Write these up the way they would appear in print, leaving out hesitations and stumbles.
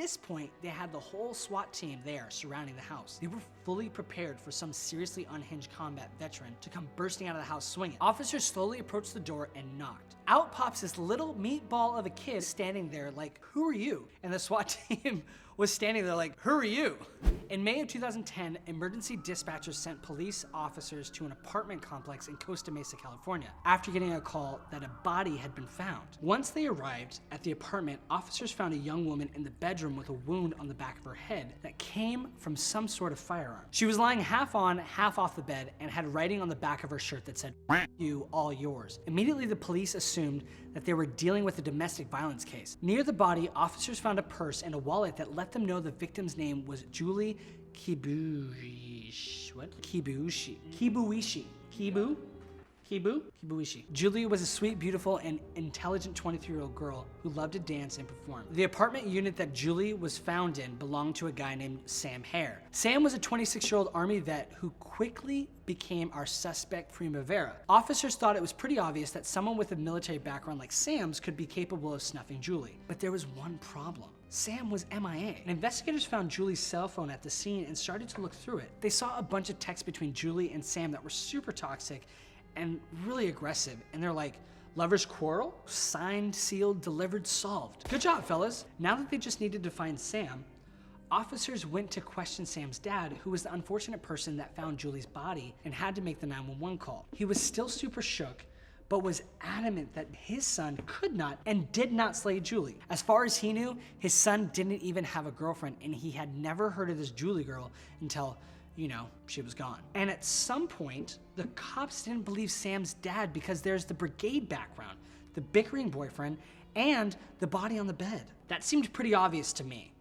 this point, they had the whole SWAT team there surrounding the house. They were fully prepared for some seriously unhinged combat veteran to come bursting out of the house swinging. Officers slowly approached the door and knocked. Out pops this little meatball of a kid standing there like, "Who are you?" And the SWAT team was standing there like, "Who are you?" In May of 2010, emergency dispatchers sent police officers to an apartment complex in Costa Mesa, California, after getting a call that a body had been found. Once they arrived at the apartment, officers found a young woman in the bedroom with a wound on the back of her head that came from some sort of firearm. She was lying half on, half off the bed and had writing on the back of her shirt that said, "You, all yours." Immediately, the police assumed that they were dealing with a domestic violence case. Near the body, officers found a purse and a wallet that let them know the victim's name was Julie Kibuishi. Julie was a sweet, beautiful, and intelligent 23-year-old girl who loved to dance and perform. The apartment unit that Julie was found in belonged to a guy named Sam Hare. Sam was a 26-year-old Army vet who quickly became our suspect primavera. Officers thought it was pretty obvious that someone with a military background like Sam's could be capable of snuffing Julie. But there was one problem. Sam was MIA. And investigators found Julie's cell phone at the scene and started to look through it. They saw a bunch of texts between Julie and Sam that were super toxic and really aggressive, and they're like, "Lovers quarrel? Signed, sealed, delivered, solved." Good job, fellas. Now that they just needed to find Sam, officers went to question Sam's dad, who was the unfortunate person that found Julie's body and had to make the 911 call. He was still super shook, but was adamant that his son could not and did not slay Julie. As far as he knew, his son didn't even have a girlfriend, and he had never heard of this Julie girl until, she was gone. And at some point, the cops didn't believe Sam's dad because there's the brigade background, the bickering boyfriend, and the body on the bed. That seemed pretty obvious to me.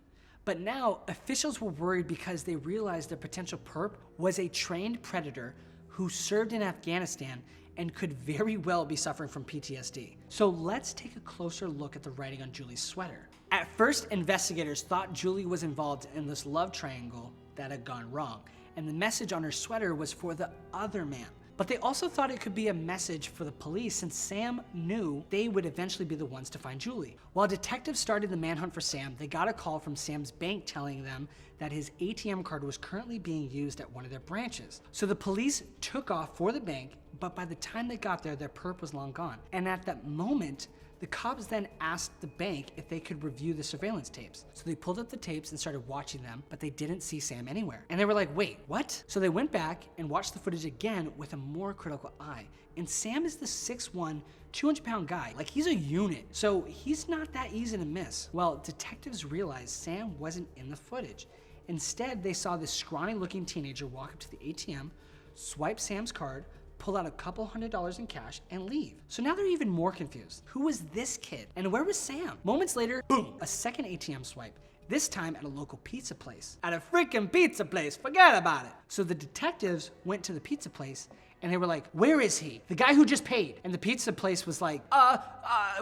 But now, officials were worried because they realized the potential perp was a trained predator who served in Afghanistan and could very well be suffering from PTSD. So let's take a closer look at the writing on Julie's sweater. At first, investigators thought Julie was involved in this love triangle that had gone wrong, and the message on her sweater was for the other man. But they also thought it could be a message for the police, since Sam knew they would eventually be the ones to find Julie. While detectives started the manhunt for Sam, they got a call from Sam's bank telling them that his ATM card was currently being used at one of their branches. So the police took off for the bank, but by the time they got there, their perp was long gone. And at that moment, the cops then asked the bank if they could review the surveillance tapes. So they pulled up the tapes and started watching them, but they didn't see Sam anywhere. And they were like, "Wait, what?" So they went back and watched the footage again with a more critical eye. And Sam is the 6'1", 200-pound guy. Like, he's a unit. So he's not that easy to miss. Well, detectives realized Sam wasn't in the footage. Instead, they saw this scrawny-looking teenager walk up to the ATM, swipe Sam's card, pull out a couple $100 in cash, and leave. So now they're even more confused. Who was this kid? And where was Sam? Moments later, boom, a second ATM swipe. This time at a local pizza place. At a freaking pizza place, forget about it. So the detectives went to the pizza place and they were like, "Where is he? The guy who just paid." And the pizza place was like,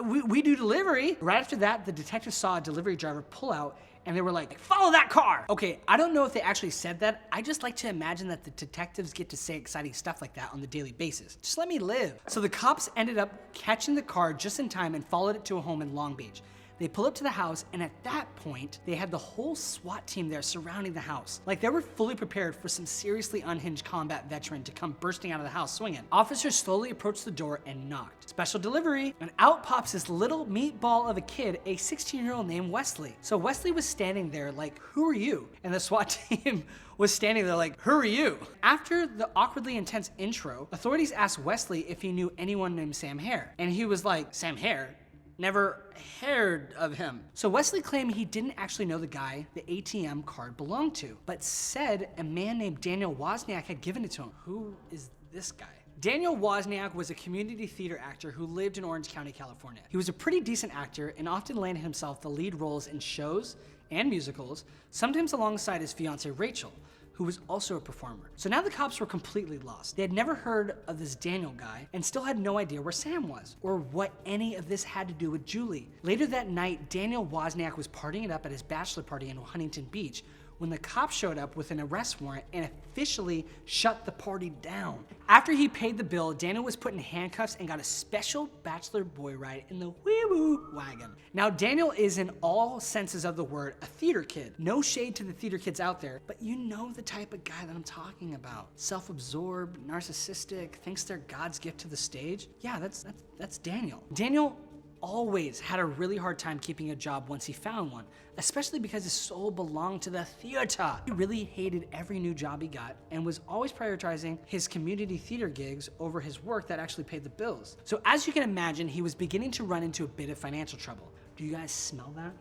we do delivery. Right after that, the detectives saw a delivery driver pull out and they were like, "Follow that car." Okay, I don't know if they actually said that. I just like to imagine that the detectives get to say exciting stuff like that on the daily basis. Just let me live. So the cops ended up catching the car just in time and followed it to a home in Long Beach. They pull up to the house, and at that point, they had the whole SWAT team there surrounding the house. Like, they were fully prepared for some seriously unhinged combat veteran to come bursting out of the house swinging. Officers slowly approached the door and knocked. Special delivery, and out pops this little meatball of a kid, a 16-year-old named Wesley. So Wesley was standing there like, "Who are you?" And the SWAT team was standing there like, "Who are you?" After the awkwardly intense intro, authorities asked Wesley if he knew anyone named Sam Hare. And he was like, "Sam Hare? Never heard of him." So Wesley claimed he didn't actually know the guy the ATM card belonged to, but said a man named Daniel Wozniak had given it to him. Who is this guy? Daniel Wozniak was a community theater actor who lived in Orange County, California. He was a pretty decent actor and often landed himself the lead roles in shows and musicals, sometimes alongside his fiancée Rachel, who was also a performer. So now the cops were completely lost. They had never heard of this Daniel guy and still had no idea where Sam was or what any of this had to do with Julie. Later that night, Daniel Wozniak was partying it up at his bachelor party in Huntington Beach when the cops showed up with an arrest warrant and officially shut the party down. After he paid the bill, Daniel was put in handcuffs and got a special bachelor boy ride in the wee-woo wagon. Now, Daniel is in all senses of the word a theater kid. No shade to the theater kids out there, but you know the type of guy that I'm talking about. Self-absorbed, narcissistic, thinks they're God's gift to the stage. Yeah, that's Daniel. Daniel always had a really hard time keeping a job once he found one, especially because his soul belonged to the theater. He really hated every new job he got and was always prioritizing his community theater gigs over his work that actually paid the bills. So as you can imagine, he was beginning to run into a bit of financial trouble. Do you guys smell that?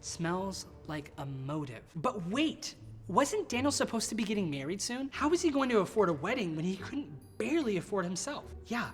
Smells like a motive. But wait, wasn't Daniel supposed to be getting married soon? How was he going to afford a wedding when he couldn't barely afford himself? Yeah.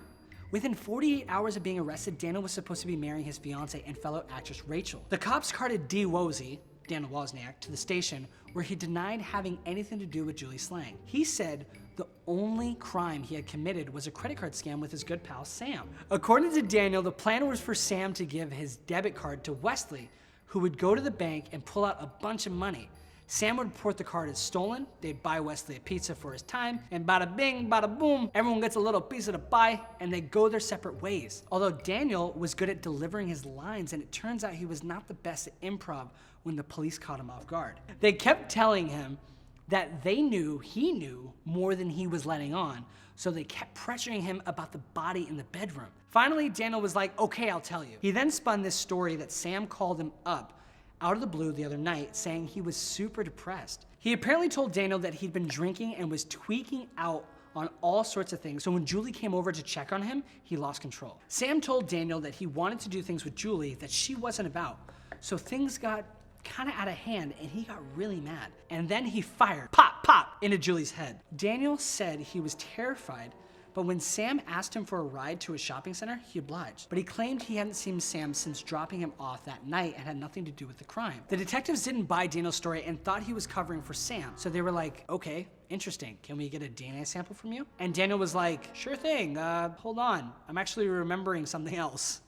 Within 48 hours of being arrested, Daniel was supposed to be marrying his fiancée and fellow actress Rachel. The cops carted Daniel Wozniak, to the station where he denied having anything to do with Julie Slang. He said the only crime he had committed was a credit card scam with his good pal Sam. According to Daniel, the plan was for Sam to give his debit card to Wesley, who would go to the bank and pull out a bunch of money. Sam would report the card as stolen, they'd buy Wesley a pizza for his time, and bada bing, bada boom, everyone gets a little piece of the pie, and they go their separate ways. Although Daniel was good at delivering his lines, and it turns out he was not the best at improv when the police caught him off guard. They kept telling him that he knew more than he was letting on, so they kept pressuring him about the body in the bedroom. Finally, Daniel was like, okay, I'll tell you. He then spun this story that Sam called him up out of the blue the other night, saying he was super depressed. He apparently told Daniel that he'd been drinking and was tweaking out on all sorts of things, so when Julie came over to check on him, he lost control. Sam told Daniel that he wanted to do things with Julie that she wasn't about, so things got kind of out of hand and he got really mad. And then he fired, pop, pop, into Julie's head. Daniel said he was terrified, but when Sam asked him for a ride to a shopping center, he obliged. But he claimed he hadn't seen Sam since dropping him off that night and had nothing to do with the crime. The detectives didn't buy Daniel's story and thought he was covering for Sam. So they were like, okay, interesting. Can we get a DNA sample from you? And Daniel was like, sure thing, hold on. I'm actually remembering something else.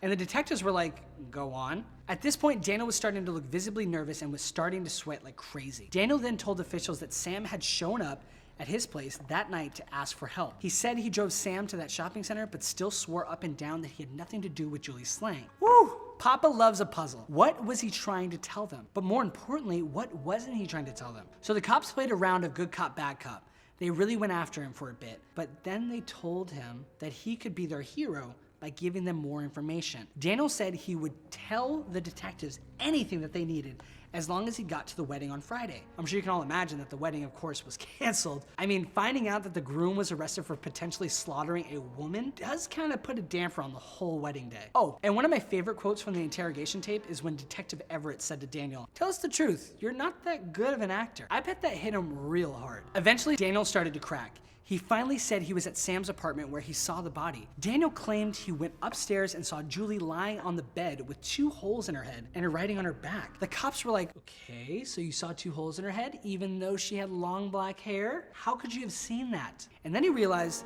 And the detectives were like, go on. At this point, Daniel was starting to look visibly nervous and was starting to sweat like crazy. Daniel then told officials that Sam had shown up at his place that night to ask for help. He said he drove Sam to that shopping center, but still swore up and down that he had nothing to do with Julie Slang. Woo! Papa loves a puzzle. What was he trying to tell them? But more importantly, what wasn't he trying to tell them? So the cops played a round of good cop, bad cop. They really went after him for a bit, but then they told him that he could be their hero by giving them more information. Daniel said he would tell the detectives anything that they needed as long as he got to the wedding on Friday. I'm sure you can all imagine that the wedding, of course, was canceled. I mean, finding out that the groom was arrested for potentially slaughtering a woman does kind of put a damper on the whole wedding day. Oh, and one of my favorite quotes from the interrogation tape is when Detective Everett said to Daniel, tell us the truth, you're not that good of an actor. I bet that hit him real hard. Eventually, Daniel started to crack. He finally said he was at Sam's apartment where he saw the body. Daniel claimed he went upstairs and saw Julie lying on the bed with 2 holes in her head and a writing on her back. The cops were like, okay, so you saw 2 holes in her head even though she had long black hair? How could you have seen that? And then he realized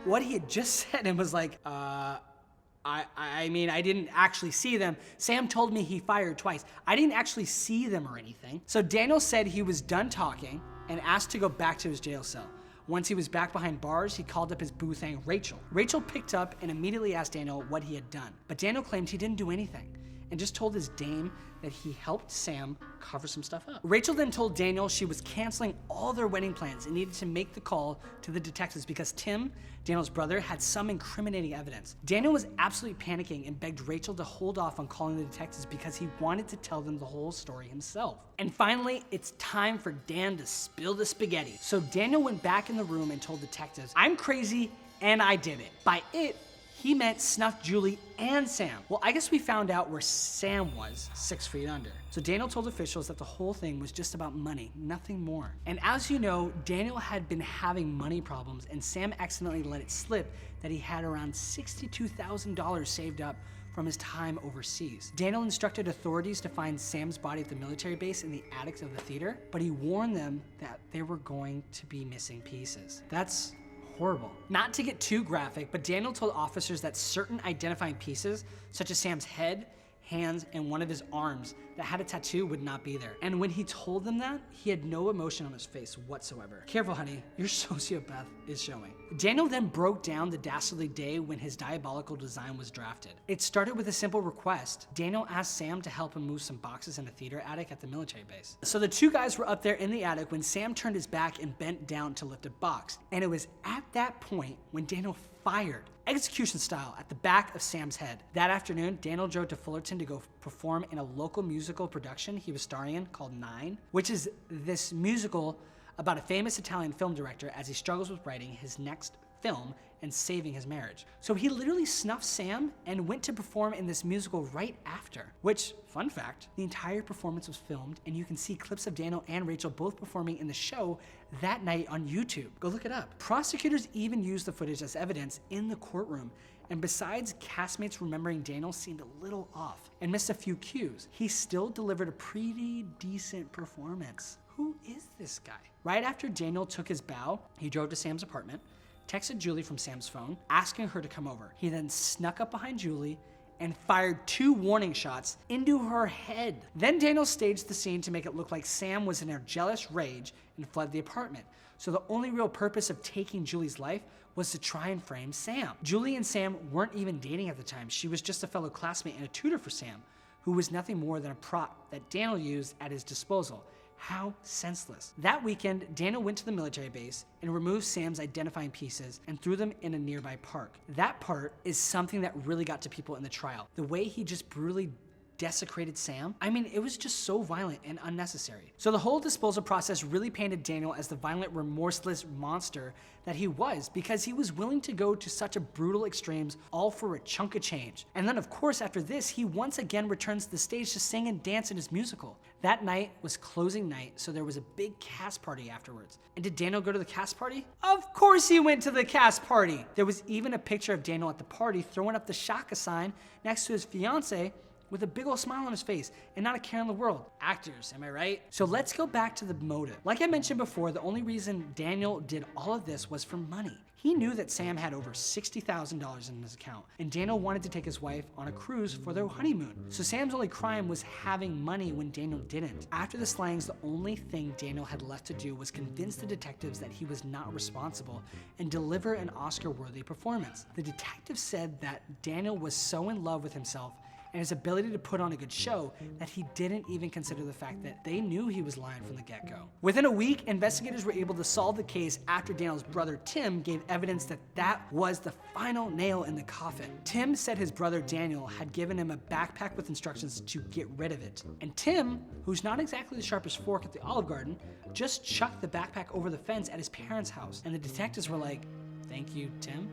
what he had just said and was like, I mean, I didn't actually see them. Sam told me he fired twice. I didn't actually see them or anything. So Daniel said he was done talking and asked to go back to his jail cell. Once he was back behind bars, he called up his boo thing, Rachel. Rachel picked up and immediately asked Daniel what he had done. But Daniel claimed he didn't do anything and just told his dame that he helped Sam cover some stuff up. Rachel then told Daniel she was canceling all their wedding plans and needed to make the call to the detectives because Tim, Daniel's brother, had some incriminating evidence. Daniel was absolutely panicking and begged Rachel to hold off on calling the detectives because he wanted to tell them the whole story himself. And finally, it's time for Dan to spill the spaghetti. So Daniel went back in the room and told detectives, I'm crazy and I did it. By it, he meant snuffed Julie and Sam. Well, I guess we found out where Sam was 6 feet under. So Daniel told officials that the whole thing was just about money, nothing more. And as you know, Daniel had been having money problems and Sam accidentally let it slip that he had around $62,000 saved up from his time overseas. Daniel instructed authorities to find Sam's body at the military base in the attic of the theater, but he warned them that they were going to be missing pieces. That's horrible. Not to get too graphic, but Daniel told officers that certain identifying pieces, such as Sam's head, hands, and one of his arms, that had a tattoo would not be there. And when he told them that, he had no emotion on his face whatsoever. Careful, honey, your sociopath is showing. Daniel then broke down the dastardly day when his diabolical design was drafted. It started with a simple request. Daniel asked Sam to help him move some boxes in a theater attic at the military base. So the two guys were up there in the attic when Sam turned his back and bent down to lift a box. And it was at that point when Daniel fired, execution style, at the back of Sam's head. That afternoon, Daniel drove to Fullerton to go perform in a local musical production he was starring in called Nine, which is this musical about a famous Italian film director as he struggles with writing his next film and saving his marriage. So he literally snuffed Sam and went to perform in this musical right after, which, fun fact, the entire performance was filmed and you can see clips of Daniel and Rachel both performing in the show that night on YouTube. Go look it up. Prosecutors even used the footage as evidence in the courtroom. And besides castmates remembering Daniel seemed a little off and missed a few cues, he still delivered a pretty decent performance. Who is this guy? Right after Daniel took his bow, he drove to Sam's apartment, texted Julie from Sam's phone, asking her to come over. He then snuck up behind Julie and fired 2 warning shots into her head. Then Daniel staged the scene to make it look like Sam was in a jealous rage and fled the apartment. So the only real purpose of taking Julie's life was to try and frame Sam. Julie and Sam weren't even dating at the time. She was just a fellow classmate and a tutor for Sam, who was nothing more than a prop that Daniel used at his disposal. How senseless. That weekend, Daniel went to the military base and removed Sam's identifying pieces and threw them in a nearby park. That part is something that really got to people in the trial. The way he just brutally desecrated Sam, I mean, it was just so violent and unnecessary. So the whole disposal process really painted Daniel as the violent, remorseless monster that he was, because he was willing to go to such a brutal extremes all for a chunk of change. And then of course after this, he once again returns to the stage to sing and dance in his musical. That night was closing night, so there was a big cast party afterwards. And did Daniel go to the cast party? Of course he went to the cast party! There was even a picture of Daniel at the party throwing up the Shaka sign next to his fiance with a big old smile on his face and not a care in the world. Actors, am I right? So let's go back to the motive. Like I mentioned before, the only reason Daniel did all of this was for money. He knew that Sam had over $60,000 in his account, and Daniel wanted to take his wife on a cruise for their honeymoon. So Sam's only crime was having money when Daniel didn't. After the slayings, the only thing Daniel had left to do was convince the detectives that he was not responsible and deliver an Oscar-worthy performance. The detective said that Daniel was so in love with himself and his ability to put on a good show that he didn't even consider the fact that they knew he was lying from the get-go. Within a week, investigators were able to solve the case after Daniel's brother Tim gave evidence that that was the final nail in the coffin. Tim said his brother Daniel had given him a backpack with instructions to get rid of it. And Tim, who's not exactly the sharpest fork at the Olive Garden, just chucked the backpack over the fence at his parents' house. And the detectives were like, "Thank you, Tim."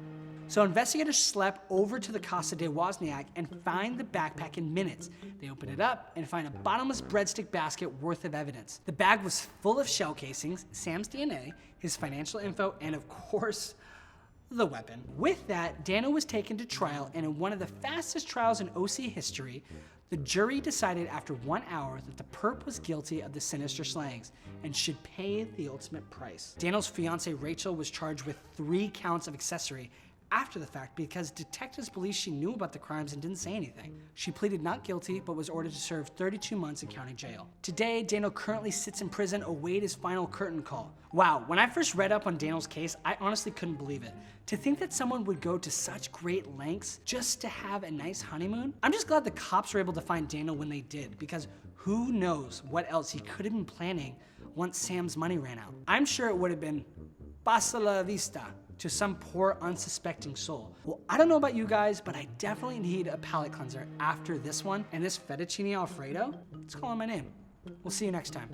So investigators slept over to the Casa de Wozniak and find the backpack in minutes. They open it up and find a bottomless breadstick basket worth of evidence. The bag was full of shell casings, Sam's DNA, his financial info, and of course, the weapon. With that, Daniel was taken to trial, and in one of the fastest trials in OC history, the jury decided after 1 hour that the perp was guilty of the sinister slayings and should pay the ultimate price. Daniel's fiancée Rachel was charged with 3 counts of accessory after the fact because detectives believed she knew about the crimes and didn't say anything. She pleaded not guilty but was ordered to serve 32 months in county jail. Today, Daniel currently sits in prison awaiting his final curtain call. Wow, when I first read up on Daniel's case, I honestly couldn't believe it. To think that someone would go to such great lengths just to have a nice honeymoon? I'm just glad the cops were able to find Daniel when they did, because who knows what else he could have been planning once Sam's money ran out. I'm sure it would have been hasta la vista to some poor unsuspecting soul. Well, I don't know about you guys, but I definitely need a palate cleanser after this one, and this fettuccine alfredo, it's calling my name. We'll see you next time.